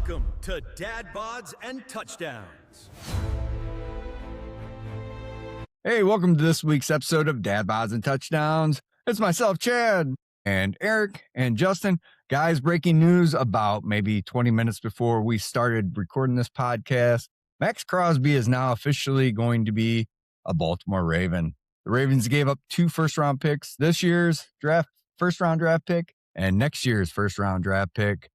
Welcome to Dad Bods and Touchdowns. Hey, welcome to this week's episode of Dad Bods and Touchdowns. It's myself, Chad, and Eric, and Justin. Guys, breaking news about maybe 20 minutes before we started recording this podcast. Max Crosby is now officially going to be a Baltimore Raven. The Ravens gave up 2 first-round picks, this year's first-round draft pick and next year's first-round draft pick.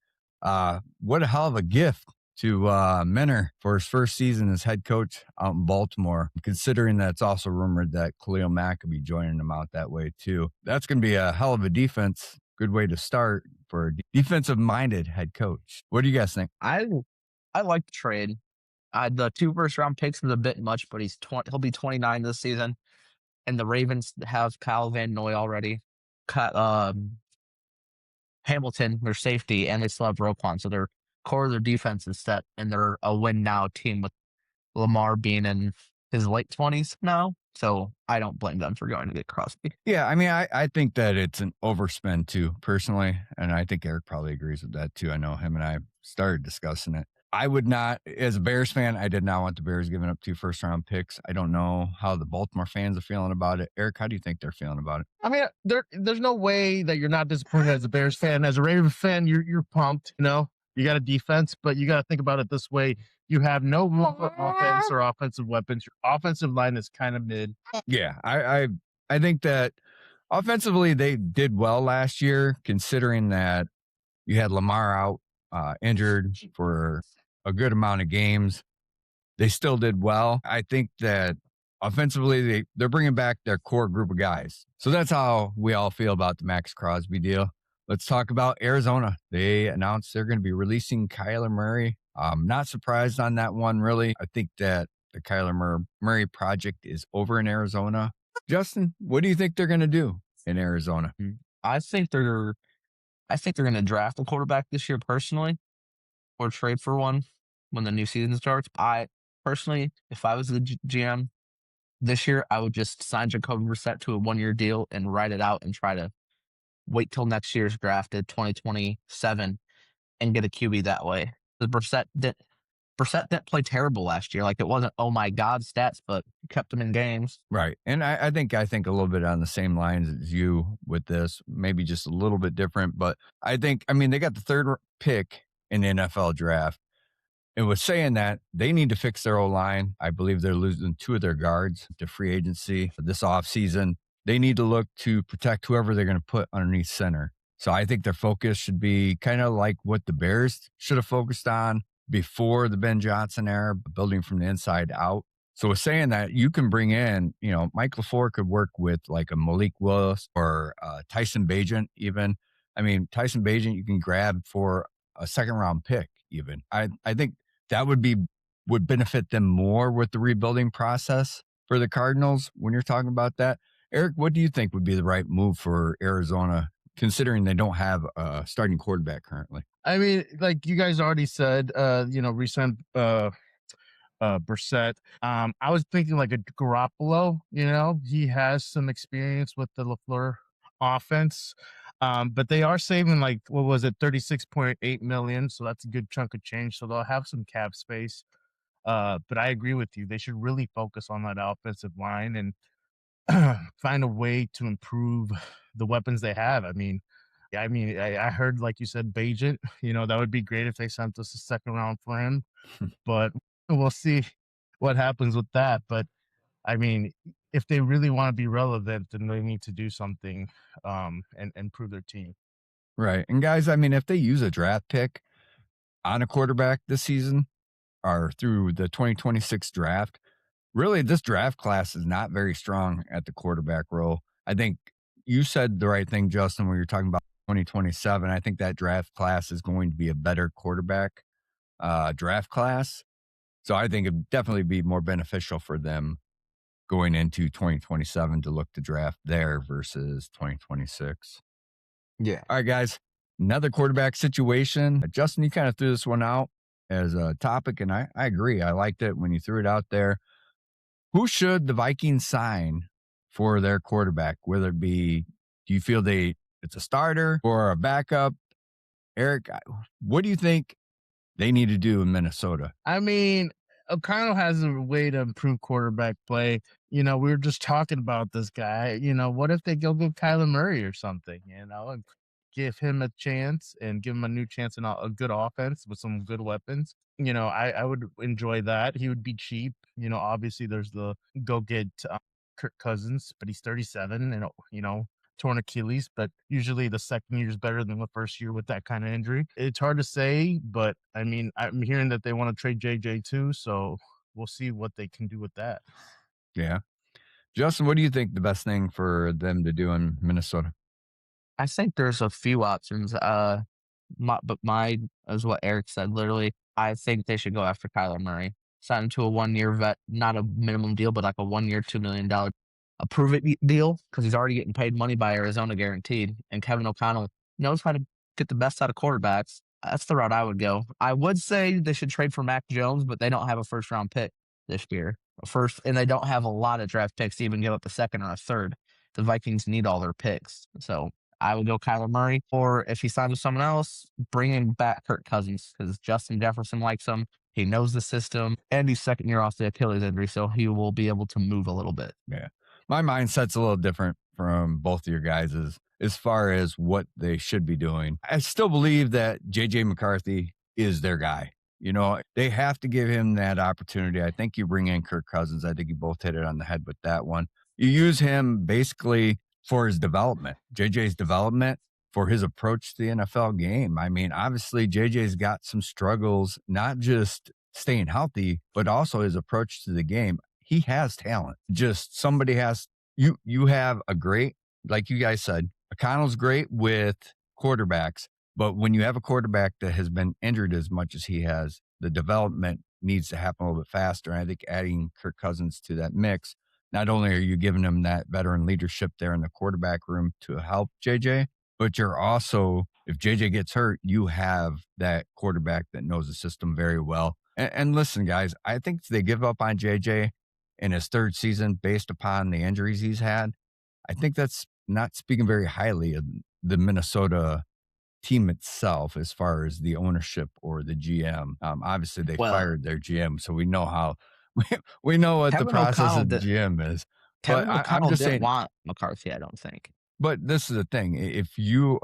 What a hell of a gift to Menor for his first season as head coach out in Baltimore, considering that it's also rumored that Khalil Mack could be joining him out that way too. That's going to be a hell of a defense. Good way to start for a defensive-minded head coach. What do you guys think? I like the trade. The 2 first-round picks was a bit much, but he'll be 29 this season, and the Ravens have Kyle Van Noy already. Hamilton, their safety, and they still have Roquan, so their core of their defense is set, and they're a win-now team with Lamar being in his late 20s now, so I don't blame them for going to get Crosby. Yeah, I mean, I think that it's an overspend too, personally, and I think Eric probably agrees with that too. I know him and I started discussing it. I would not, as a Bears fan, I did not want the Bears giving up 2 first-round picks. I don't know how the Baltimore fans are feeling about it. Eric, how do you think they're feeling about it? I mean, there's no way that you're not disappointed as a Bears fan. As a Ravens fan, you're pumped. You know, you got a defense, but you got to think about it this way: you have no room for offense or offensive weapons. Your offensive line is kind of mid. Yeah, I think that offensively they did well last year, considering that you had Lamar out injured for a good amount of games. They still did well. I think that offensively they're bringing back their core group of guys. So that's how we all feel about the Max Crosby deal. Let's talk about Arizona. They announced they're going to be releasing Kyler Murray. I'm not surprised on that one, really. I think that the Kyler Murray project is over in Arizona. Justin, what do you think they're going to do in Arizona? I think they're going to draft a quarterback this year personally, or trade for one when the new season starts. I personally, if I was the GM this year, I would just sign Jacoby Brissett to a 1-year deal and ride it out and try to wait till next year's drafted 2027 and get a QB that way. The Brissett didn't play terrible last year. Like, it wasn't, oh my God, stats, but kept him in games. Right. And I think a little bit on the same lines as you with this, maybe just a little bit different. But I mean, they got the 3rd pick in the NFL draft. It was saying that they need to fix their O-line. I believe they're losing 2 of their guards to free agency this offseason. They need to look to protect whoever they're going to put underneath center. So I think their focus should be kind of like what the Bears should have focused on before the Ben Johnson era, building from the inside out. So it's saying that you can bring in, Mike LaFleur could work with like a Malik Willis or Tyson Bagent even. I mean, Tyson Bagent you can grab for a 2nd-round pick even. I think that would benefit them more with the rebuilding process for the Cardinals when you're talking about that. Eric, what do you think would be the right move for Arizona, considering they don't have a starting quarterback currently? I mean, like you guys already said, recent Brissett. I was thinking like a Garoppolo. He has some experience with the LaFleur offense. But they are saving like, what was it, $36.8 million. So that's a good chunk of change. So they'll have some cap space. But I agree with you. They should really focus on that offensive line and find a way to improve the weapons they have. I heard, like you said, Bagent, that would be great if they sent us a 2nd round for him, but we'll see what happens with that. But I mean, if they really want to be relevant, then they need to do something and improve their team. Right. And guys, I mean, if they use a draft pick on a quarterback this season or through the 2026 draft, really this draft class is not very strong at the quarterback role. I think you said the right thing, Justin, when you're talking about 2027. I think that draft class is going to be a better quarterback draft class. So I think it'd definitely be more beneficial for them going into 2027 to look to draft there versus 2026. Yeah. All right, guys, another quarterback situation. Justin, you kind of threw this one out as a topic, and I agree. I liked it when you threw it out there. Who should the Vikings sign for their quarterback? Whether it be, do you feel it's a starter or a backup? Eric, what do you think they need to do in Minnesota? I mean, O'Connell has a way to improve quarterback play. We were just talking about this guy. What if they go get Kyler Murray or something, and give him a chance and give him a new chance in a good offense with some good weapons. I would enjoy that. He would be cheap. Obviously there's the go get Kirk Cousins, but he's 37 and, torn Achilles, but usually the second year is better than the first year with that kind of injury. It's hard to say, but I mean, I'm hearing that they want to trade JJ too, so we'll see what they can do with that. Yeah. Justin, what do you think the best thing for them to do in Minnesota? I think there's a few options. But mine is what Eric said. Literally, I think they should go after Kyler Murray. Sign him to a 1 year vet, not a minimum deal, but like a 1 year, $2 million a prove it deal because he's already getting paid money by Arizona guaranteed. And Kevin O'Connell knows how to get the best out of quarterbacks. That's the route I would go. I would say they should trade for Mac Jones, but they don't have a first round pick this year. And they don't have a lot of draft picks to even give up a second or a third. The Vikings need all their picks. So I would go Kyler Murray, or if he signs with someone else, bring him back Kirk Cousins because Justin Jefferson likes him. He knows the system, and he's second year off the Achilles injury, so he will be able to move a little bit. Yeah. My mindset's a little different from both of your guys' as far as what they should be doing. I still believe that JJ McCarthy is their guy. They have to give him that opportunity. I think you bring in Kirk Cousins. I think you both hit it on the head with that one. You use him basically for his development, JJ's development, for his approach to the NFL game. I mean, obviously, JJ's got some struggles, not just staying healthy, but also his approach to the game. He has talent. Just somebody has, you have a great, like you guys said, O'Connell's great with quarterbacks, but when you have a quarterback that has been injured as much as he has, the development needs to happen a little bit faster. And I think adding Kirk Cousins to that mix, not only are you giving him that veteran leadership there in the quarterback room to help JJ, but you're also, if JJ gets hurt, you have that quarterback that knows the system very well. And listen, guys, I think they give up on JJ in his third season based upon the injuries he's had. I think that's not speaking very highly of the Minnesota team itself as far as the ownership or the GM. Obviously, they fired their GM, so we know how we know what the process of the GM is. Kevin But I'm O'Connell just didn't saying, want McCarthy, I don't think. but this is the thing: if you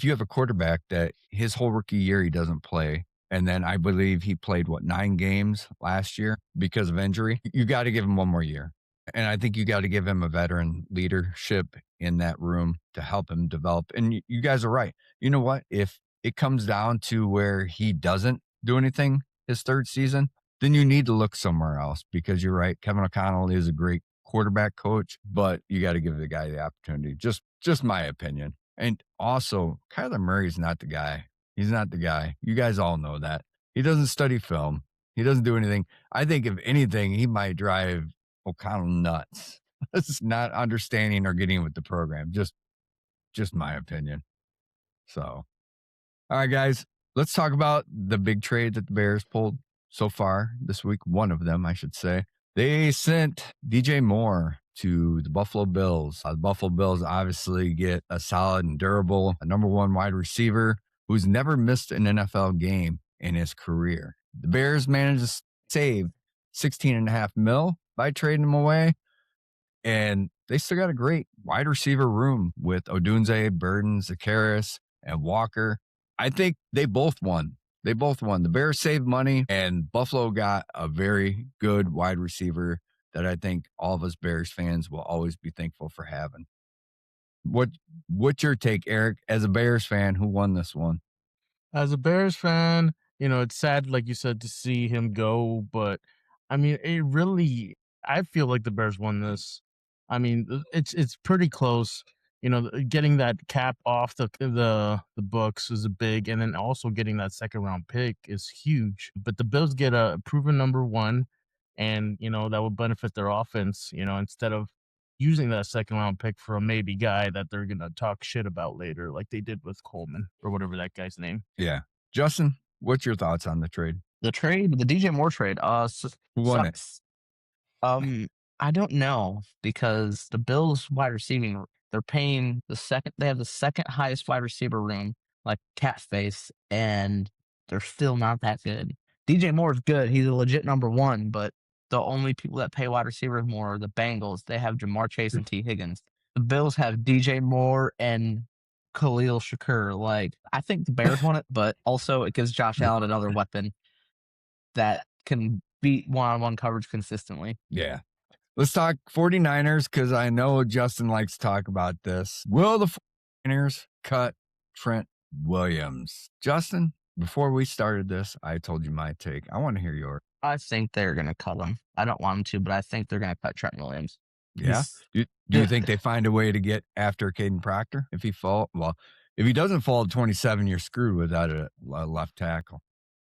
have a quarterback that his whole rookie year he doesn't play, and then I believe he played 9 games last year because of injury, you got to give him one more year. And I think you got to give him a veteran leadership in that room to help him develop. And you guys are right. You know what? If it comes down to where he doesn't do anything his third season, then you need to look somewhere else because you're right. Kevin O'Connell is a great quarterback coach, but you got to give the guy the opportunity. Just my opinion. And also, Kyler Murray's not the guy. He's not the guy. You guys all know that. He doesn't study film. He doesn't do anything. I think if anything, he might drive O'Connell nuts. It's not understanding or getting with the program. Just my opinion. So, all right, guys, let's talk about the big trade that the Bears pulled so far this week. One of them, I should say. They sent DJ Moore to the Buffalo Bills. The Buffalo Bills obviously get a solid and durable number 1 wide receiver who's never missed an NFL game in his career. The Bears managed to save $16.5 million by trading him away. And they still got a great wide receiver room with Odunze, Burden, Zakaris, and Walker. I think they both won. The Bears saved money, and Buffalo got a very good wide receiver that I think all of us Bears fans will always be thankful for having. What's your take, Eric, as a Bears fan who won this one? As a Bears fan, it's sad, like you said, to see him go, but I mean, I feel like the Bears won this. I mean, it's pretty close. Getting that cap off the books is a big, and then also getting that second round pick is huge. But the Bills get a proven number 1, and that would benefit their offense. Instead of using that second round pick for a maybe guy that they're gonna talk shit about later, like they did with Coleman or whatever that guy's name. Yeah, Justin, what's your thoughts on the trade? The DJ Moore trade, Who won it? I don't know because the Bills wide receiving, they're paying they have the second highest wide receiver room, like cap space, and they're still not that good. DJ Moore's good. He's a legit number one, but the only people that pay wide receivers more are the Bengals. They have Jamar Chase and T. Higgins. The Bills have DJ Moore and Khalil Shakur. Like, I think the Bears won it, but also it gives Josh Allen another weapon that can beat one-on-one coverage consistently. Yeah. Let's talk 49ers because I know Justin likes to talk about this. Will the 49ers cut Trent Williams? Justin, before we started this, I told you my take. I want to hear yours. I think they're going to cut him. I don't want him to, but I think they're going to cut Trent Williams. Yeah. Do you think they find a way to get after Caden Proctor if he fall? Well, if he doesn't fall to 27, you're screwed without a left tackle.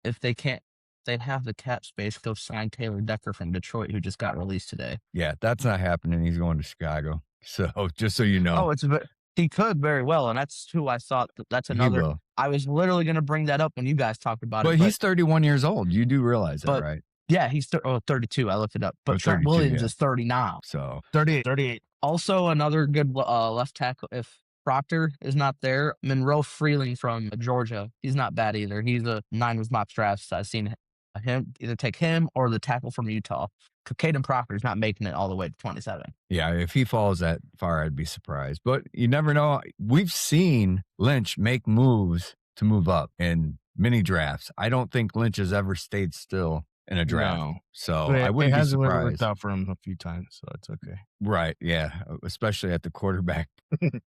If they can't, they'd have the cap space. Go sign Taylor Decker from Detroit, who just got released today. Yeah, that's not happening. He's going to Chicago. So just so you know. Oh, he could very well, and that's who I thought. That's another. I was literally going to bring that up when you guys talked about it. But he's 31 years old. You do realize that, right? Yeah, he's 32. I looked it up. But Trent Williams is 30 now. So 38. Also, another good left tackle. If Proctor is not there, Monroe Freeling from Georgia, he's not bad either. He's a Niners mock drafts. I've seen him either take him or the tackle from Utah. Caden Proctor's not making it all the way to 27. Yeah, if he falls that far, I'd be surprised. But you never know. We've seen Lynch make moves to move up in mini drafts. I don't think Lynch has ever stayed still in a draft. No. So I wouldn't be surprised. It hasn't worked out for him a few times, so it's okay. Right, yeah, especially at the quarterback position.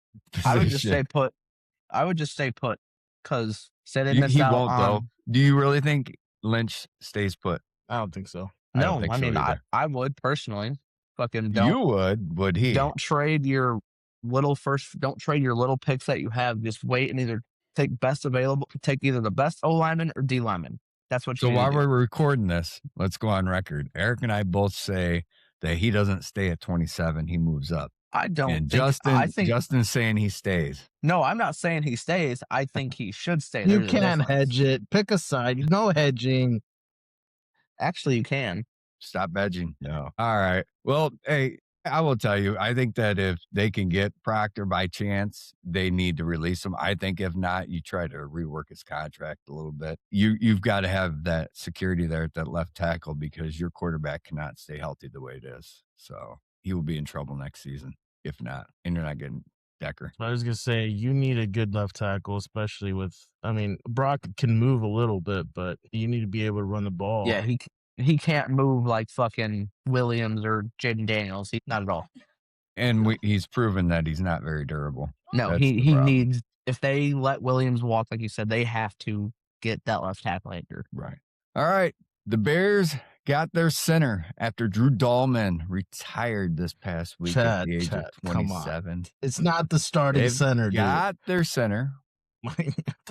I would just stay put because say they missed out won't, though. Do you really think Lynch stays put? I don't think so. No, I mean, I would personally. Fucking don't. You would he? Don't trade your little picks that you have. Just wait and either take either the best O lineman or D lineman. That's what you So while we're recording this, let's go on record. Eric and I both say that he doesn't stay at 27. He moves up. I don't. And Justin's saying he stays. No, I'm not saying he stays. I think he should stay. You can't hedge it. Pick a side. No hedging. Actually, you can. Stop hedging. No. All right. Well, hey, I will tell you, I think that if they can get Proctor by chance, they need to release him. I think if not, you try to rework his contract a little bit. You've got to have that security there at that left tackle because your quarterback cannot stay healthy the way it is. So he will be in trouble next season if not, and you're not getting Decker. I was going to say, you need a good left tackle, especially Brock can move a little bit, but you need to be able to run the ball. Yeah, he can't move like fucking Williams or Jaden Daniels. Not at all. And he's proven that he's not very durable. No, he needs, if they let Williams walk, like you said, they have to get that left tackle anchor. Right. All right. The Bears got their center after Drew Dahlman retired this past week at the age of 27. It's not the starting center, dude. Got their center.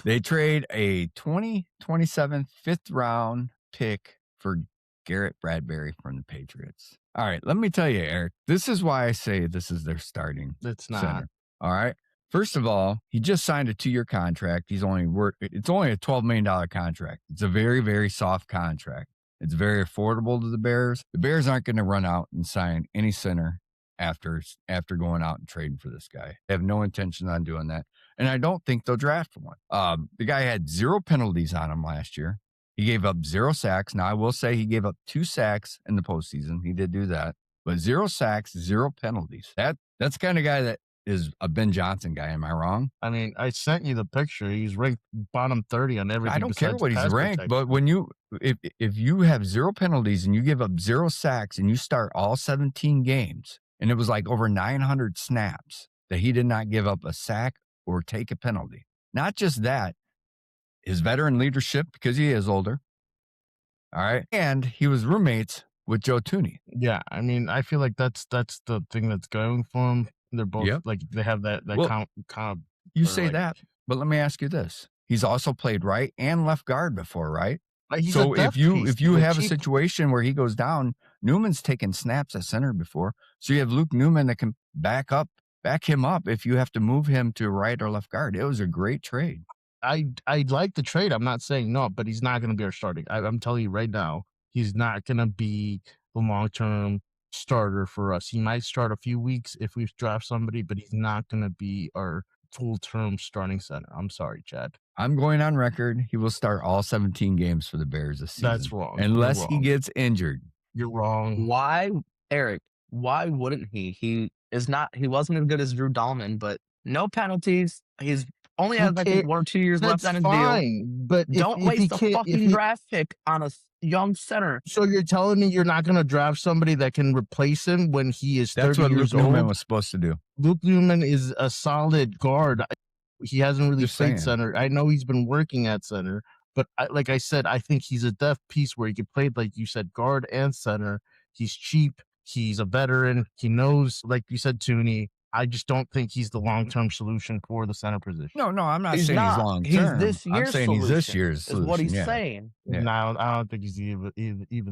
They trade a 2027 fifth round pick for Garrett Bradbury from the Patriots. All right, let me tell you, Eric, this is why I say this is their starting center. All right. First of all, he just signed a 2-year contract. It's only a $12 million contract. It's a very, very soft contract. It's very affordable to the Bears. The Bears aren't going to run out and sign any center after going out and trading for this guy. They have no intention on doing that. And I don't think they'll draft one. The guy had 0 penalties on him last year. He gave up 0 sacks. Now, I will say he gave up 2 sacks in the postseason. He did do that. But 0 sacks, 0 penalties. That's the kind of guy that is a Ben Johnson guy. Am I wrong? I mean, I sent you the picture. He's ranked bottom 30 on everything. I don't care what he's ranked, but when if you have 0 penalties and you give up 0 sacks and you start all 17 games, and it was like over 900 snaps that he did not give up a sack or take a penalty. Not just that, his veteran leadership, because he is older. All right. And he was roommates with Joe Thuney. Yeah. I mean, I feel like that's the thing that's going for him. They're both like they have that kind of. You say that, but let me ask you this: he's also played right and left guard before, right? So if you have a situation where he goes down, Newman's taken snaps at center before, so you have Luke Newman that can back him up if you have to move him to right or left guard. It was a great trade. I like the trade. I'm not saying no, but he's not going to be our starting. I'm telling you right now, he's not going to be the long-term starter for us. He might start a few weeks if we draft somebody, but he's not going to be our full-term starting center. I'm sorry, Chad. I'm going on record. He will start all 17 games for the Bears this season. That's wrong. Unless he gets injured. You're wrong. Why, Eric? Why wouldn't he? He wasn't as good as Drew Dahlman, but no penalties. He's only has, I think, 1 or 2 years left on his deal. But Don't waste a fucking draft pick on a young center. So you're telling me you're not going to draft somebody that can replace him when he is 30 That's what years Luke old? Newman was supposed to do. Luke Newman is a solid guard. He hasn't really Just played saying. center. I know he's been working at center, but like I said, I think he's a depth piece where he could play, like you said, guard and center. He's cheap. He's a veteran. He knows, like you said, Tooney. I just don't think he's the long-term solution for the center position. No, I'm not saying not. he's long He's term. this I'm year's saying he's this solution, year's is solution. what he's yeah. saying. Yeah. No, I don't think he's even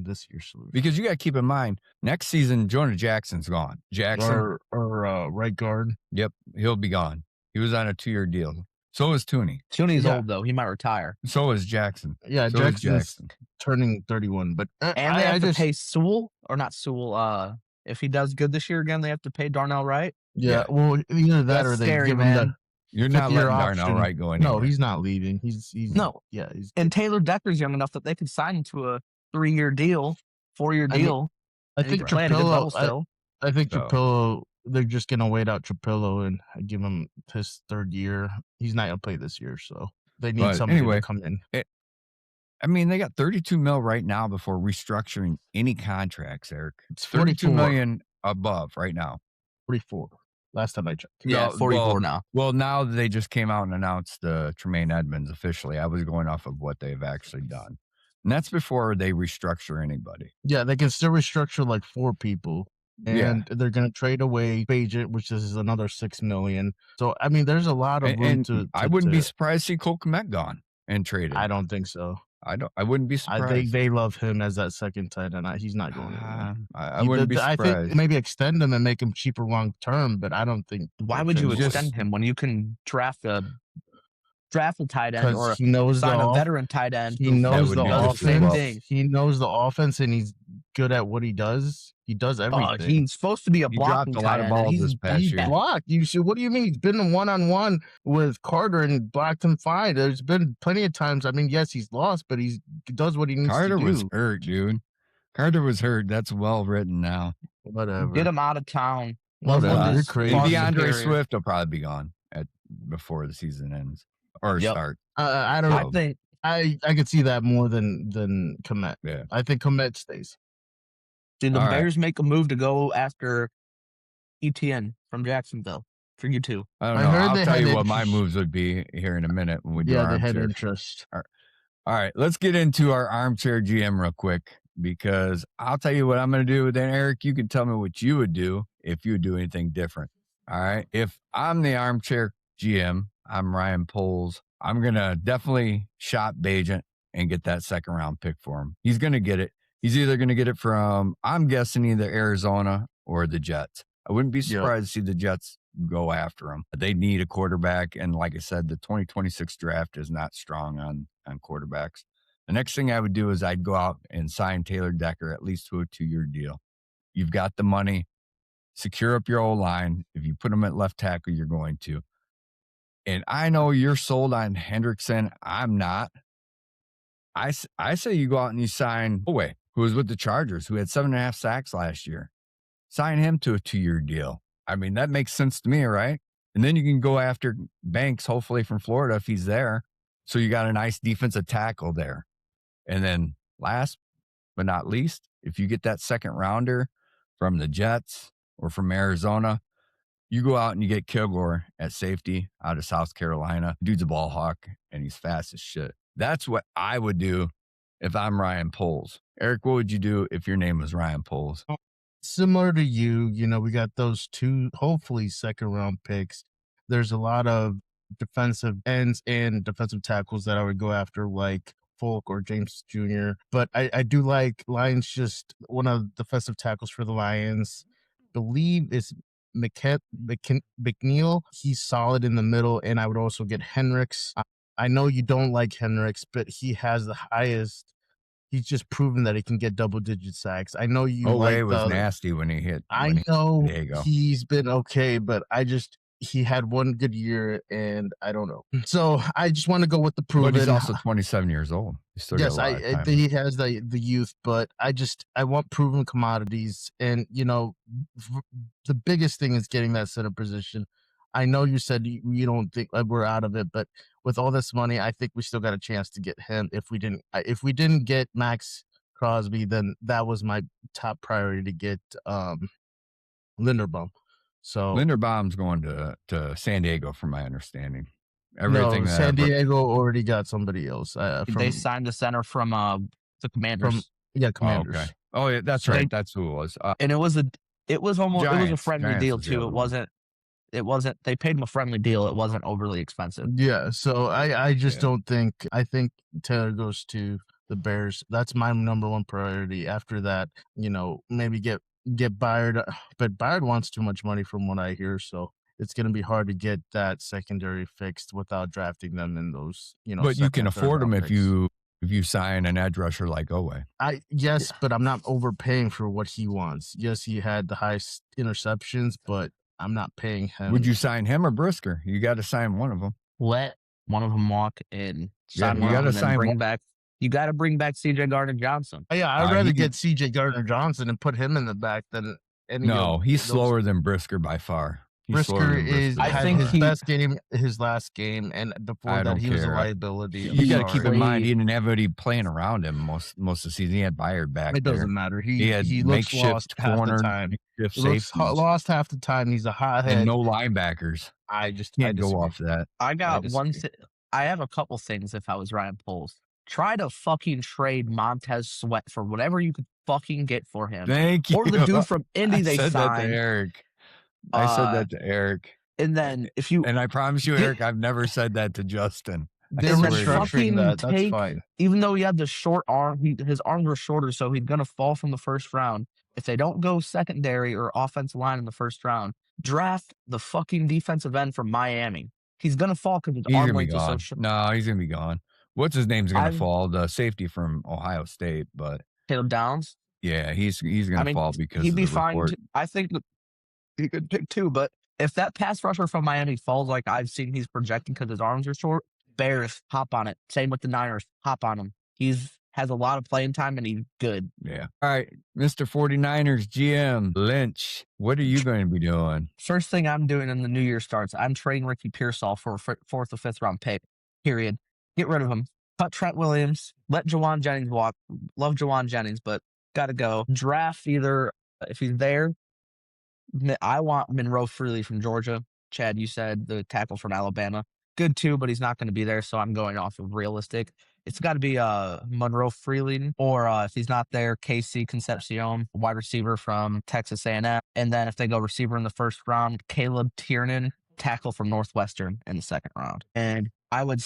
this year's solution. Because you got to keep in mind, next season, Jonah Jackson's gone. Jackson. Or right guard. Yep, he'll be gone. He was on a 2-year deal. So is Tooney. Tooney's Yeah. old, though. He might retire. So is Jackson. Yeah, So is Jackson's Jackson. turning 31. But And they have to pay Sewell, or not Sewell. If he does good this year again, they have to pay Darnell Wright. Yeah, well, either that That's or they scary, give him the man. You're not fifth-year letting Darnell option. Wright go anywhere. No, he's not leaving. He's No. Yeah, he's And Taylor Decker's young enough that they could sign him to a 3-year deal, 4-year I mean, deal. I and he think could play at a good level Trapillo. still. I think So- Trapillo. They're just gonna wait out Trapillo and give him his 3rd year. He's not gonna play this year, so they need But somebody anyway, to come in. I mean, they got $32 million right now before restructuring any contracts, Eric. It's 32 $44 million above right now. 44. Last time I checked. Yeah, No, 44 well, now. Well, now they just came out and announced Tremaine Edmonds officially. I was going off of what they've actually done. And that's before they restructure anybody. Yeah, they can still restructure like 4 people. And they're going to trade away Bagent, which is another $6 million. So I mean, there's a lot of room And to. I wouldn't be surprised to see Cole Kmet gone and traded. I don't think so. I wouldn't be surprised. They love him as that second tight end. He's not going anywhere. I wouldn't be surprised. I think maybe extend him and make him cheaper long term, but I don't think. Why would you Just- extend him when you can draft a tight end or Because he knows sign the a veteran tight end? He who knows would the be does just the same as offense. well. thing. He knows the offense, and he's good at what he does. He does everything. He's supposed to be a He blocking dropped a lot tight of end. balls He's this past He year. blocked. You see, what do you mean? He's been one-on-one with Carter and blocked him fine. There's been plenty of times. I mean, yes, he's lost, but he does what he needs Carter to do. was hurt, dude. Carter was hurt. That's well written now. Whatever. Get him out of town. Whatever. Let him You're just crazy. pause the DeAndre period. Swift will probably be gone before the season ends or Yep. start. I don't I know. think I could see that more than Kmet. Yeah. I think Kmet stays. did the All right. Bears make a move to go after ETN from Jacksonville for you two? I don't I know. heard I'll they tell had you what my interest. moves would be here in a minute when we do Yeah, our they had armchair. interest. All right, let's get into our armchair GM real quick because I'll tell you what I'm going to do. Then Eric, you can tell me what you would do if you would do anything different. All right. If I'm the armchair GM, I'm Ryan Poles. I'm going to definitely shop Bagent and get that 2nd round pick for him. He's going to get it. He's either going to get it from, I'm guessing, either Arizona or the Jets. I wouldn't be Yeah. surprised to see the Jets go after him. They need a quarterback. And like I said, the 2026 draft is not strong on quarterbacks. The next thing I would do is I'd go out and sign Taylor Decker at least to a 2-year deal. You've got the money. Secure up your O-line. If you put him at left tackle, you're going to. And I know you're sold on Hendrickson. I'm not. I say you go out and you sign Oweh, who was with the Chargers, who had 7.5 sacks last year. Sign him to a 2-year deal. I mean, that makes sense to me, right? And then you can go after Banks, hopefully from Florida, if he's there. So you got a nice defensive tackle there. And then last but not least, if you get that 2nd rounder from the Jets or from Arizona, you go out and you get Kilgore at safety out of South Carolina. Dude's a ball hawk and he's fast as shit. That's what I would do if I'm Ryan Poles. Eric, what would you do if your name was Ryan Poles? Similar to you, we got those 2, hopefully 2nd round picks. There's a lot of defensive ends and defensive tackles that I would go after, like Folk or James Jr. But I do like Lions, just one of the defensive tackles for the Lions, believe is McNeil. He's solid in the middle, and I would also get Hendricks. I know you don't like Hendricks, but he has the highest. He's just proven that he can get double-digit sacks. I know you Oweh like was the. nasty when he hit. I know There you go. he's been okay, but he had one good year, and I don't know. So I just want to go with the proven. But he's also 27 years old. He's still got Yes, a lot of I time. he has the youth, but I want proven commodities, and the biggest thing is getting that center position. I know you said you don't think we're out of it, but with all this money, I think we still got a chance to get him. If we didn't get Max Crosby, then that was my top priority to get Linderbaum. So Linderbaum's going to San Diego, from my understanding. no, San Diego already got somebody else. They signed the center from the Commanders. Commanders. Oh, okay. Oh, yeah, that's right. That's who it was. And it was almost a friendly deal was the too. other It wasn't. They paid him a friendly deal. It wasn't overly expensive. Yeah. So I just don't think. I think Taylor goes to the Bears. That's my number one priority. After that, maybe get Byard, but Byard wants too much money from what I hear. So it's going to be hard to get that secondary fixed without drafting them in those. But you can afford them if picks. you sign an edge rusher like Owe. Yes, but I'm not overpaying for what he wants. Yes, he had the highest interceptions, but I'm not paying him. Would you sign him or Brisker? You got to sign one of them. Let one of them walk and sign you one gotta of them and sign bring one. back. You got to bring back C.J. Gardner-Johnson. Yeah, I'd rather get C.J. Gardner-Johnson and put him in the back than any. No, he's slower than Brisker by far. Brisker had his best game, his last game, and before that he was a liability. You got to keep in mind he didn't have anybody playing around him most of the season. He had Byard back. It doesn't matter. He looks lost half the time. He looks lost half the time. He's a hothead. And no linebackers. I just can't go off that. I got I have a couple things. If I was Ryan Poles, try to fucking trade Montez Sweat for whatever you could fucking get for him. Thank you. Or the dude from Indy they signed. That to Eric. I said that to Eric. And then and I promise you, Eric, I've never said that to Justin. They're restructuring that. That's fine. Even though he had the short arm, his arms were shorter, so he's gonna fall from the first round. If they don't go secondary or offensive line in the first round, draft the fucking defensive end from Miami. He's gonna fall because his arm length is so short. No, he's gonna be gone. What's his name's gonna fall? The safety from Ohio State, but Caleb Downs. Yeah, he's gonna fall because he'd be of the fine. report. I think he could pick too, but if that pass rusher from Miami falls like I've seen he's projecting because his arms are short, Bears, hop on it. Same with the Niners, hop on him. Has a lot of playing time and he's good. Yeah. All right, Mr. 49ers GM Lynch, what are you going to be doing? First thing I'm doing in the new year starts, I'm trading Ricky Pearsall for a 4th or 5th round pick, period. Get rid of him. Cut Trent Williams. Let Jawan Jennings walk. Love Jawan Jennings, but got to go. Draft either, if he's there, I want Monroe Freely from Georgia. Chad, you said the tackle from Alabama. Good too, but he's not going to be there, so I'm going off of realistic. It's got to be Monroe Freely, or if he's not there, KC Concepcion, wide receiver from Texas A&M. And then if they go receiver in the first round, Caleb Tiernan, tackle from Northwestern in the second round. And I would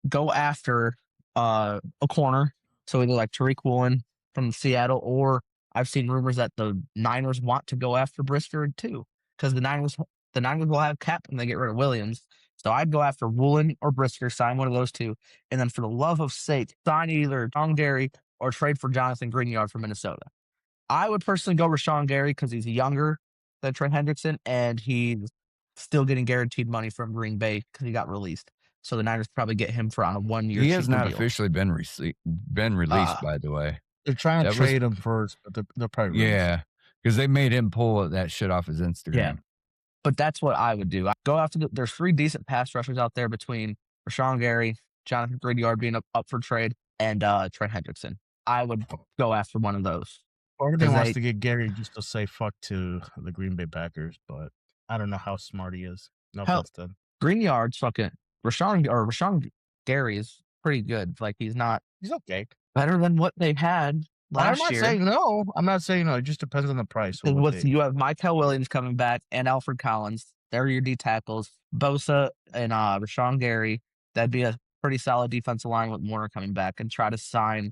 go after a corner, so either like Tariq Woolen from Seattle, or I've seen rumors that the Niners want to go after Brisker too, because the Niners will have cap and they get rid of Williams. So I'd go after Woolen or Brisker, sign one of those two, and then for the love of sake, sign either Rashawn Gary or trade for Jonathan Greenyard from Minnesota. I would personally go Rashawn Gary because he's younger than Trent Hendrickson, and he's still getting guaranteed money from Green Bay because he got released. So the Niners probably get him for on a 1 year. He has not officially been released, by the way. They're trying to trade him first, but they're probably because they made him pull that shit off his Instagram. Yeah. But that's what I would do. I go after there's 3 decent pass rushers out there between Rashawn Gary, Jonathan Greenyard being up for trade, and Trent Hendrickson. I would go after one of those. Part of me wants to get Gary just to say fuck to the Green Bay Packers, but I don't know how smart he is. No offense to him. Greenyard's fucking Rashawn Gary is pretty good. Like he's okay. Better than what they had last year. I'm not saying no. It just depends on the price. You have Michael Williams coming back and Alfred Collins. They're your D tackles. Bosa and Rashawn Gary. That'd be a pretty solid defensive line with Warner coming back, and try to sign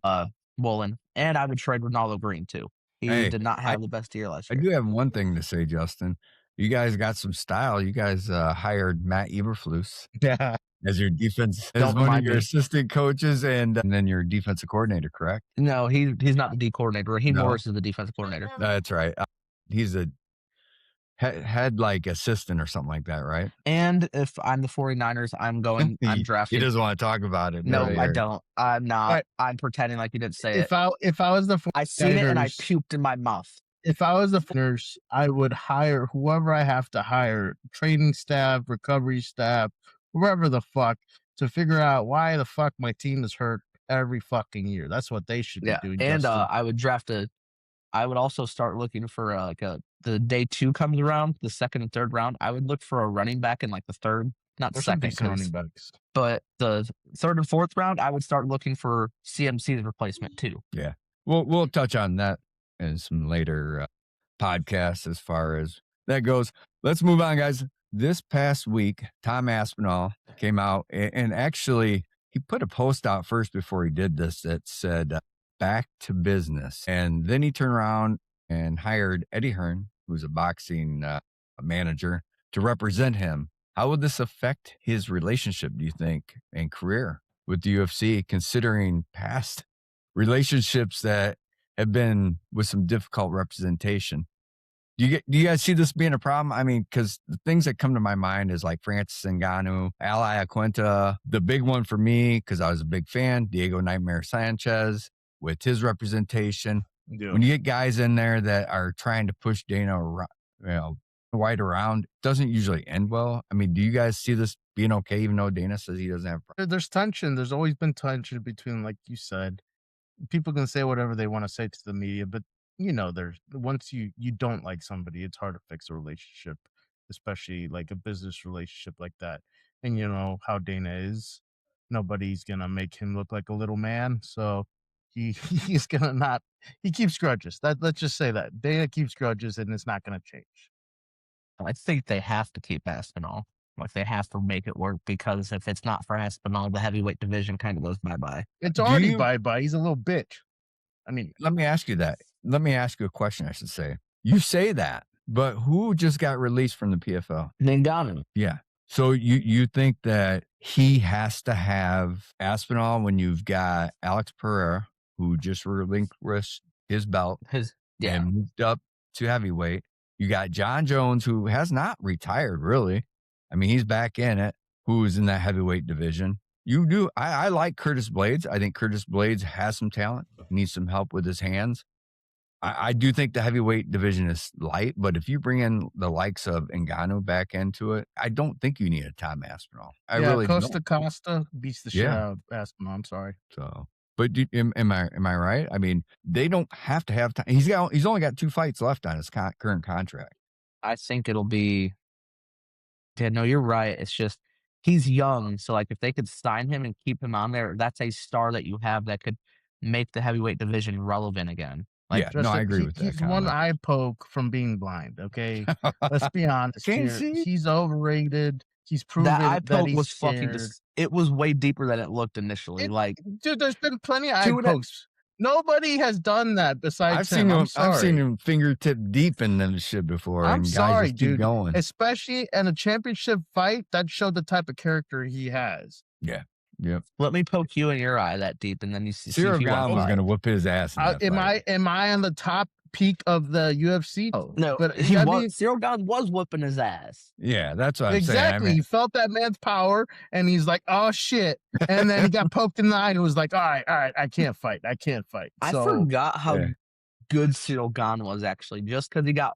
Woolen. And I would trade Ronaldo Green too. He did not have the best year last year. I do have one thing to say, Justin. You guys got some style. You guys hired Matt Eberflus. Yeah. As your as one of your assistant coaches and then your defensive coordinator, correct? No, he's not the D coordinator. Raheem Morris is the defensive coordinator. That's right. He's a head like assistant or something like that, right? And if I'm the 49ers, I'm He drafting. doesn't want to talk about it. No, does he, I Eric? don't. I'm not. Right. I'm pretending like you didn't say it. If I was the I seen it and I 49ers, puked in my mouth. if I was the 49ers, I would hire whoever I have to hire, training staff, recovery staff, whoever the fuck, to figure out why the fuck my team is hurt every fucking year. That's what they should be Yeah, doing. and Justin. I would draft I would also start looking for the day 2 comes around, the second and third round. I would look for a running back in like the third, not There's some second, decent running backs. but the third and fourth round, I would start looking for CMC's replacement too. Yeah, we'll touch on that in some later podcasts as far as that goes. Let's move on, guys. This past week, Tom Aspinall came out and actually he put a post out first before he did this that said back to business. And then he turned around and hired Eddie Hearn, who's a boxing manager, to represent him. How would this affect his relationship, do you think, and career with the UFC, considering past relationships that have been with some difficult representation? Do you guys see this being a problem? I mean, because the things that come to my mind is like Francis Ngannou, Ali Aquinta. The big one for me, because I was a big fan, Diego Nightmare Sanchez with his representation. Yeah. When you get guys in there that are trying to push Dana around, wide around, it doesn't usually end well. I mean, do you guys see this being okay, even though Dana says he doesn't have? There's tension. There's always been tension between, like you said, people can say whatever they want to say to the media, but there's once you don't like somebody, it's hard to fix a relationship, especially like a business relationship like that. And you know how Dana is. Nobody's gonna make him look like a little man. So he's gonna not he keeps grudges. Let's just say that. Dana keeps grudges and it's not gonna change. I think they have to keep Aspinall. Like they have to make it work, because if it's not for Aspinall, the heavyweight division kind of goes bye-bye. It's already bye-bye. He's a little bitch. I mean, let me ask you that. Let me ask you a question, I should say. You say that, but who just got released from the PFL? Ngannou. Yeah. So you think that he has to have Aspinall when you've got Alex Pereira, who just relinquished his belt and moved up to heavyweight. You got John Jones, who has not retired, really. I mean, he's back in it, who's in that heavyweight division. You do. I like Curtis Blades. I think Curtis Blades has some talent, needs some help with his hands. I do think the heavyweight division is light, but if you bring in the likes of Ngannou back into it, I don't think you need a Tom Aspinall. I really Costa don't. Costa beats the shit out of Aspinall. I'm sorry. So, but am I right? I mean, they don't have to have time. He's only got 2 fights left on his current contract. I think it'll be. Yeah, no, you're right. It's just he's young, so like if they could sign him and keep him on there, that's a star that you have that could make the heavyweight division relevant again. Like, yeah, no, I agree with that. He's one eye poke from being blind. Okay, let's be honest here. He's overrated. He's proven that eye poke he's was scared. fucking. It was way deeper than it looked initially. Dude, there's been plenty of eye pokes. Nobody has done that besides him. I've seen him fingertip deep in them shit before. I'm and guys sorry, just keep dude. going. Especially in a championship fight, that showed the type of character he has. Yeah. Yep. Let me poke you in your eye that deep, and then you see Cyril if you Gane was going to whoop his ass. Am I on the top peak of the UFC? Oh, no, but Cyril Gane was whooping his ass. Yeah, that's what I'm saying. Exactly. He felt that man's power, and he's like, "Oh shit!" And then he got poked in the eye, and it was like, "All right, I can't fight. I forgot how good Cyril Gane was actually, just because he got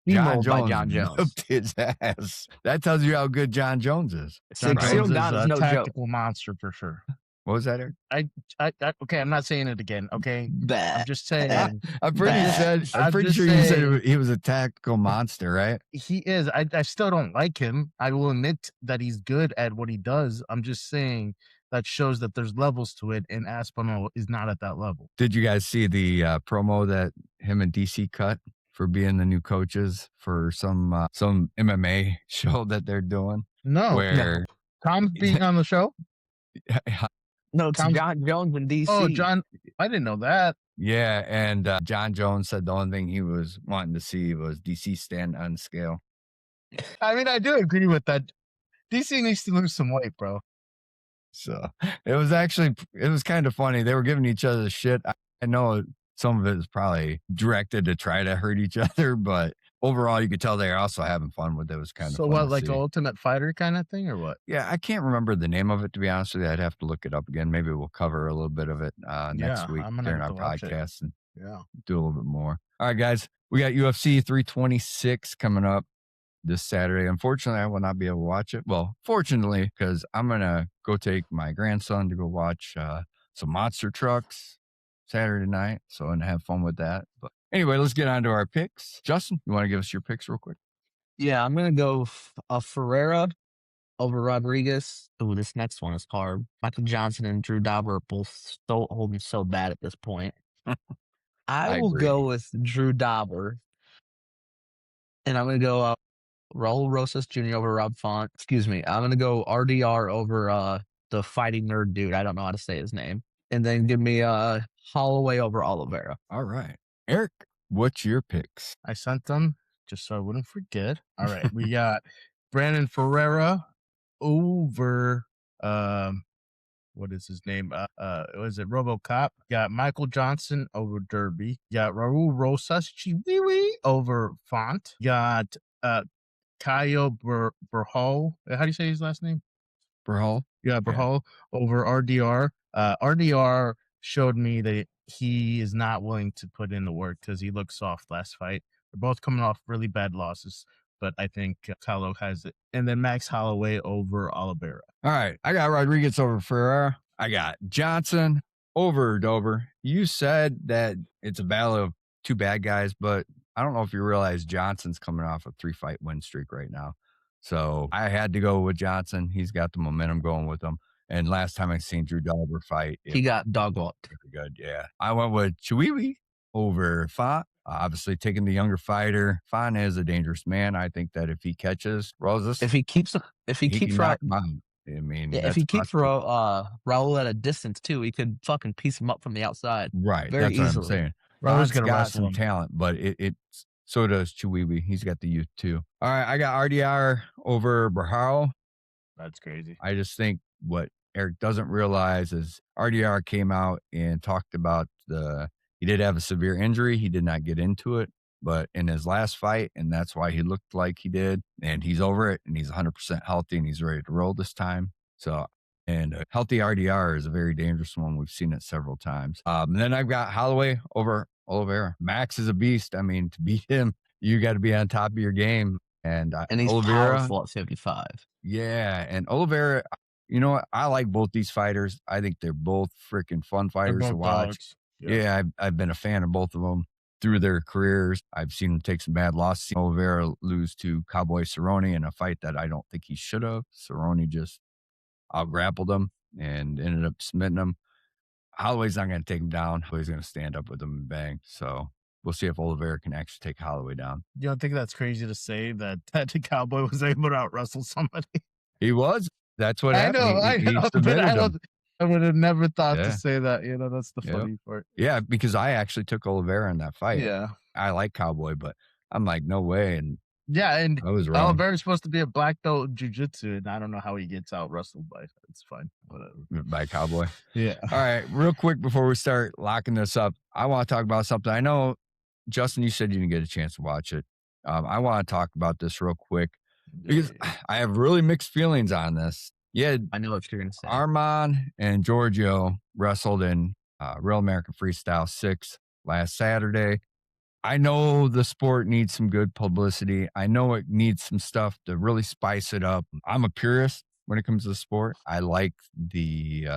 by John Jones. Whooped his ass. That tells you how good John Jones is. Cyril Gane is no tactical joke. Monster for sure. What was that, Eric? Okay, I'm not saying it again. Okay, I'm just saying. I'm pretty sure you said he was a tactical monster, right? He is. I still don't like him. I will admit that he's good at what he does. I'm just saying that shows that there's levels to it, and Aspinall is not at that level. Did you guys see the promo that him and DC cut for being the new coaches for some MMA show that they're doing? No. Tom's being on the show? No, it's John Jones and DC. Oh, John. I didn't know that. Yeah, and John Jones said the only thing he was wanting to see was DC stand on scale. I mean, I do agree with that. DC needs to lose some weight, bro. So it was kind of funny. They were giving each other shit. I know some of it is probably directed to try to hurt each other, but overall, you could tell they're also having fun with it. It was kind of So fun what, to like see. Ultimate Fighter kind of thing, or what? Yeah, I can't remember the name of it, to be honest with you. I'd have to look it up again. Maybe we'll cover a little bit of it next Yeah, week I'm gonna during have our to watch it. podcast and Yeah. do a little bit more. All right, guys, we got UFC 326 coming up this Saturday. Unfortunately, I will not be able to watch it. Well, fortunately, because I'm going to go take my grandson to go watch some monster trucks Saturday night. So, and have fun with that. But anyway, let's get on to our picks. Justin, you want to give us your picks real quick? Yeah, I'm going to go Ferreira over Rodriguez. Ooh, this next one is hard. Michael Johnson and Drew Dauber are both holding so bad at this point. I will agree. go with Drew Dauber. And I'm going to go Raul Rosas Jr. over Rob Font. Excuse me. I'm going to go RDR over the fighting nerd dude. I don't know how to say his name. And then give me Holloway over Oliveira. All right. Eric, what's your picks? I sent them just so I wouldn't forget. All right, we got Brandon Ferreira over what is his name? Was it RoboCop? Got Michael Johnson over Derby. Got Raul Rosas Chiwiwi over Font. Got Caio Berhol. How do you say his last name? Berhol? Yeah, Berhol over RDR. RDR showed me that he is not willing to put in the work because he looked soft last fight. They're both coming off really bad losses, but I think Calo has it. And then Max Holloway over Oliveira. All right. I got Rodriguez over Ferreira. I got Johnson over Dober. You said that it's a battle of two bad guys, but I don't know if you realize Johnson's coming off a 3-fight win streak right now. So I had to go with Johnson. He's got the momentum going with him. And last time I seen Drew Dober fight, he got dog walked. Good, yeah. I went with Chiwiwi over Font. Obviously, taking the younger fighter. Font is a dangerous man. I think that if he catches Rosas, if he keeps knock him out. I mean, if he keeps Raul at a distance too, he could fucking piece him up from the outside. Right, very that's easily. what I'm saying. Raul's Font's got some him. talent, but so does Chiwiwi. He's got the youth too. All right, I got RDR over Berhao. That's crazy. I just think what Eric doesn't realize is RDR came out and talked about he did have a severe injury. He did not get into it, but in his last fight, and that's why he looked like he did, and he's over it, and he's 100% healthy, and he's ready to roll this time. So, and a healthy RDR is a very dangerous one. We've seen it several times. And then I've got Holloway over Oliveira. Max is a beast. I mean, to beat him, you got to be on top of your game. And he's Oliveira, powerful at 55. Yeah, and Oliveira, you know what? I like both these fighters. I think they're both freaking fun fighters to watch. Dogs. Yeah, I've been a fan of both of them through their careers. I've seen them take some bad losses. Seen Oliveira lose to Cowboy Cerrone in a fight that I don't think he should have. Cerrone just out-grappled him and ended up submitting him. Holloway's not going to take him down. Holloway's going to stand up with him and bang. So we'll see if Oliveira can actually take Holloway down. You don't think that's crazy to say that the Cowboy was able to out-wrestle somebody? He was. That's what happened. I know, He submitted him. I would have never thought to say that. You know, that's the funny part. Yeah, because I actually took Oliveira in that fight. Yeah. I like Cowboy, but I'm like, no way. And yeah, and I was wrong. Oliveira's supposed to be a black belt in jiu-jitsu, and I don't know how he gets out wrestled by. It's fine. Whatever. By Cowboy. Yeah. All right. Real quick before we start locking this up, I want to talk about something. I know, Justin, you said you didn't get a chance to watch it. I want to talk about this real quick because I have really mixed feelings on this. Yeah, I know what you're going to say. Arman and Giorgio wrestled in Real American Freestyle 6 last Saturday. I know the sport needs some good publicity. I know it needs some stuff to really spice it up. I'm a purist when it comes to the sport. I like the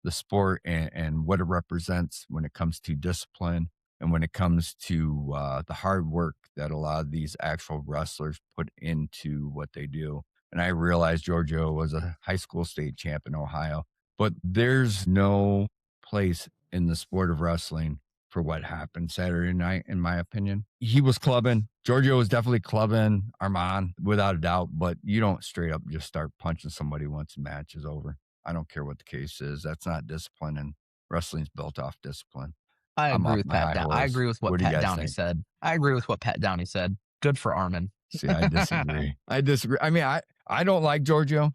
sport and what it represents when it comes to discipline and when it comes to the hard work that a lot of these actual wrestlers put into what they do. And I realized Giorgio was a high school state champ in Ohio, but there's no place in the sport of wrestling for what happened Saturday night, in my opinion. He was clubbing. Giorgio was definitely clubbing Arman, without a doubt, but you don't straight up just start punching somebody once the match is over. I don't care what the case is. That's not discipline, and wrestling's built off discipline. I agree with Pat Downey. I agree with what Pat Downey said. I agree with what Pat Downey said. Good for Arman. See, I disagree. I mean, I don't like Giorgio.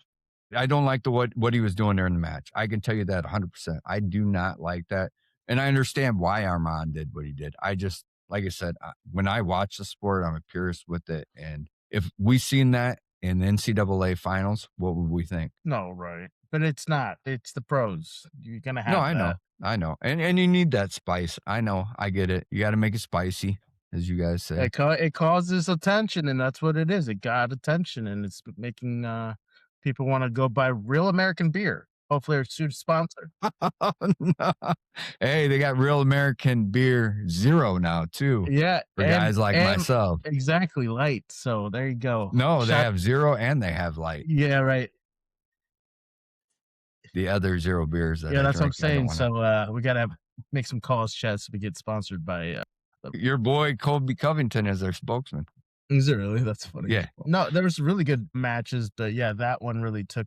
I don't like what he was doing there in the match. I can tell you that 100%. I do not like that. And I understand why Arman did what he did. like I said, when I watch the sport, I'm a purist with it. And if we seen that in the NCAA finals, what would we think? No, right. But it's not. It's the pros. You're going to have No, I know. that. I know. And you need that spice. I know. I get it. You got to make it spicy, as you guys say. It causes attention, and that's what it is. It got attention, and it's making people want to go buy real American beer. Hopefully, our soon sponsor. No. Hey, they got Real American Beer Zero now, too. Yeah. For guys like myself. Exactly. Light. So there you go. No, they have zero and they have light. Yeah, right. The other zero beers that that's what I'm saying. So we got to make some calls, Chad, so we get sponsored by your boy Colby Covington is their spokesman. Is it really? That's funny. Yeah. No, there was really good matches, but yeah, that one really took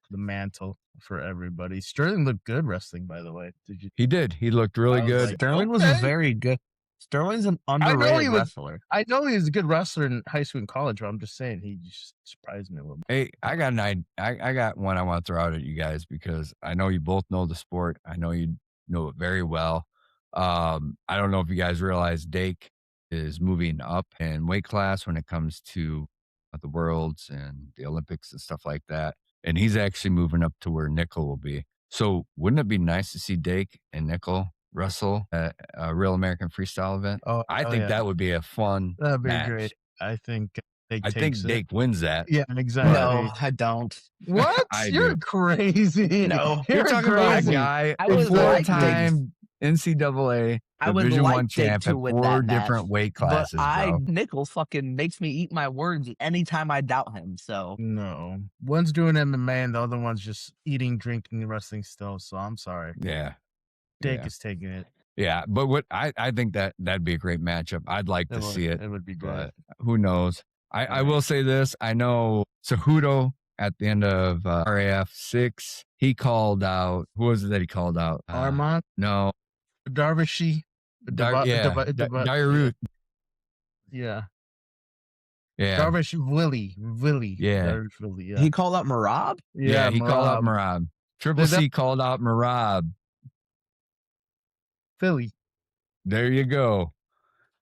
the mantle for everybody. Sterling looked good wrestling, by the way. Did you? He did. He looked really good. Like, Sterling was very good. Sterling's an underrated wrestler. I know he was a good wrestler in high school and college, but I'm just saying he just surprised me a little bit. Hey, I got one I want to throw out at you guys because I know you both know the sport. I know you know it very well. I don't know if you guys realize Dake is moving up in weight class when it comes to the Worlds and the Olympics and stuff like that. And he's actually moving up to where Nickel will be. So wouldn't it be nice to see Dake and Nickel wrestle at a Real American Freestyle event? I think that would be a fun That'd be match. Great. I think Dake wins that. Yeah, exactly. No, I don't. What? You're crazy. No, you're talking about a guy, a four-time NCAA Division I champ at 4 different weight classes. But Nickel fucking makes me eat my words anytime I doubt him. So no, one's doing MMA and the other one's just eating, drinking, wrestling still. So I'm sorry. Yeah, Dake is taking it. Yeah, but what I think that'd be a great matchup. I'd like to see it. It would be great. Who knows? I will say this. I know Cejudo at the end of RAF 6, he called out. Who was it that he called out? Armand? No. Darvishi? Dairu. Yeah. Yeah. Darvish Willie. Yeah. Darvish Willie, yeah. He called out Marab? Yeah, he called out Marab. Triple C called out Marab. Philly. There you go.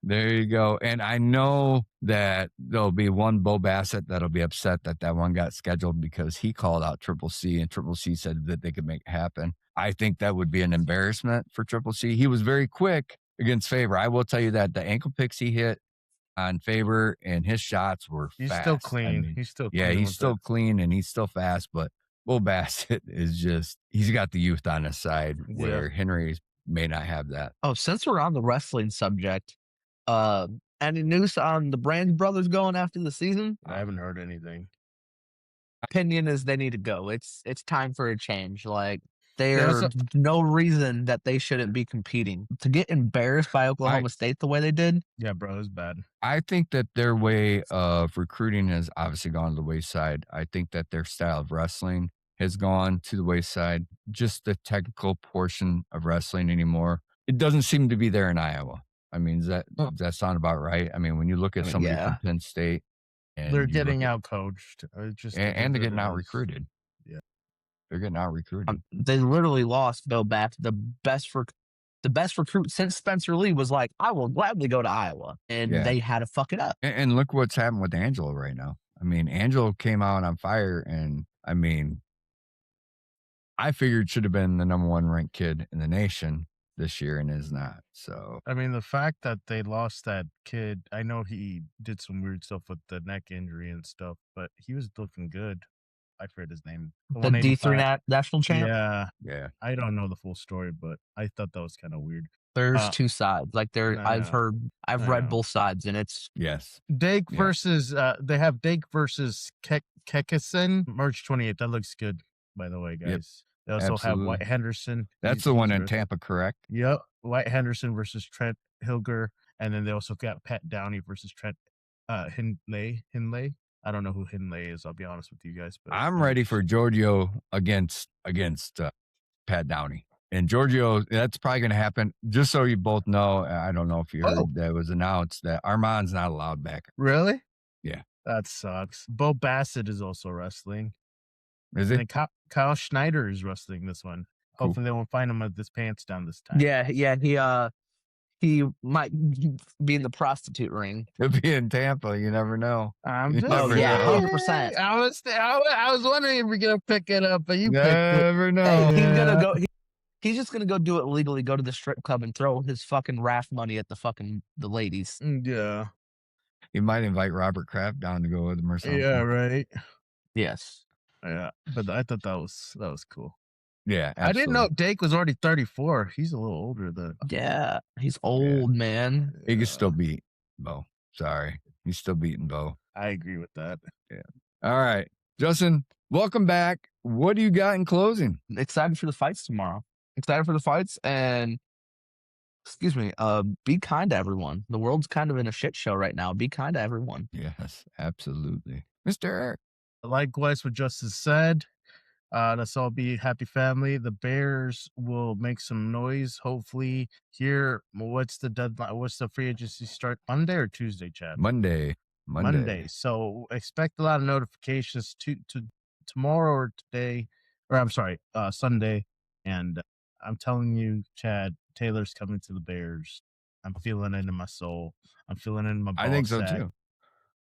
And I know that there'll be one Bo Bassett that'll be upset that one got scheduled because he called out Triple C and Triple C said that they could make it happen. I think that would be an embarrassment for Triple C. He was very quick against Faber. I will tell you that the ankle picks he hit on Faber and his shots were fast. He's still clean. I mean, he's still clean. Yeah, he's still clean and he's still fast, but Bo Bassett is just, he's got the youth on his side where Henry may not have that. Oh, since we're on the wrestling subject, any news on the Brand brothers going after the season? I haven't heard anything. Opinion is they need to go. It's time for a change. Like, there's no reason that they shouldn't be competing. To get embarrassed by Oklahoma State the way they did. Yeah, bro, it was bad. I think that their way of recruiting has obviously gone to the wayside. I think that their style of wrestling has gone to the wayside. Just the technical portion of wrestling anymore. It doesn't seem to be there in Iowa. I mean, does that sound about right? I mean, when you look at somebody from Penn State, and they're getting out coached, and they're getting out recruited. Yeah, they're getting out recruited. They literally lost Bill Bass, the best recruit since Spencer Lee was like, I will gladly go to Iowa, and they had to fuck it up. And look what's happened with Angelo right now. I mean, Angelo came out on fire, and I mean, I figured should have been the #1 ranked kid in the nation this year and is not. So I mean, the fact that they lost that kid, I know he did some weird stuff with the neck injury and stuff, but he was looking good. I forget his name. The D3 national champ. Yeah. I don't know the full story, but I thought that was kind of weird. There's two sides. Like I've read both sides, and it's Dake versus they have Dake versus Kekison March 28th. That looks good, by the way, guys. Yep. They also have White Henderson. That's the one in Tampa, correct? Yep. White Henderson versus Trent Hilger. And then they also got Pat Downey versus Trent Hinley. I don't know who Hinley is, I'll be honest with you guys. But I'm ready for Giorgio against Pat Downey. And Giorgio, that's probably going to happen. Just so you both know, I don't know if you heard that it was announced that Armand's not allowed back. Really? Yeah. That sucks. Bo Bassett is also wrestling. Is it? And Kyle Schneider is wrestling this one. Hopefully they won't find him with his pants down this time. Yeah. he might be in the prostitute ring. He'll be in Tampa. You never know. I'm You just Oh, never yeah, know. 100%. I was wondering if you're gonna pick it up, but you picked it. Never know. Hey, he's gonna Yeah. go. He's just gonna go do it legally. Go to the strip club and throw his fucking raft money at the ladies. Yeah. He might invite Robert Kraft down to go with him or something. Yeah. Right. Yes. Yeah. But I thought that was cool. Yeah, absolutely. I didn't know Dake was already 34. He's a little older than. Yeah, he's old, man. He can still beat Bo. Sorry. He's still beating Bo. I agree with that. All right. Justin, welcome back. What do you got in closing? Excited for the fights tomorrow. Excited for the fights, and excuse me. Be kind to everyone. The world's kind of in a shit show right now. Be kind to everyone. Yes, absolutely. Mr. Eric. Likewise, what Justice said. Let's all be happy family. The Bears will make some noise. Hopefully, here. What's the deadline? What's the free agency start? Monday or Tuesday, Chad? Monday. So expect a lot of notifications to tomorrow or today, or I'm sorry, Sunday. And I'm telling you, Chad, Taylor's coming to the Bears. I'm feeling it in my soul. I'm feeling it in my. I think so ballsack. too.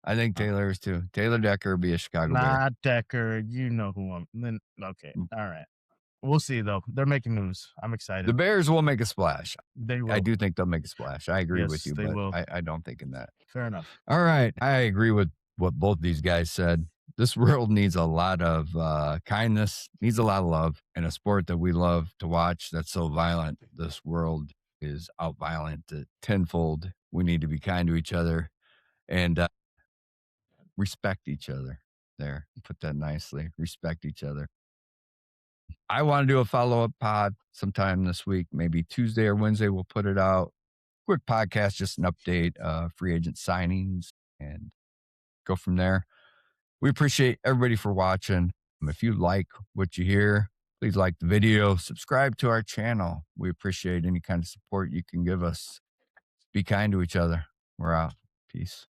I think Taylor is too. Taylor Decker will be a Chicago Bear. Not Decker. You know who I'm. Then okay, all right. We'll see though. They're making news. I'm excited. The Bears will make a splash. They will. I do think they'll make a splash. I agree with Yes, you, they but will. I don't think in that. Fair enough. All right. I agree with what both these guys said. This world needs a lot of kindness, needs a lot of love, and a sport that we love to watch that's so violent. This world is out violent tenfold. We need to be kind to each other and respect each other. There, put that nicely. Respect each other. I want to do a follow-up pod sometime this week, maybe Tuesday or Wednesday. We'll put it out. Quick podcast, just an update, free agent signings, and go from there. We appreciate everybody for watching. If you like what you hear, please like the video, subscribe to our channel. We appreciate any kind of support you can give us. Be kind to each other. We're out. Peace.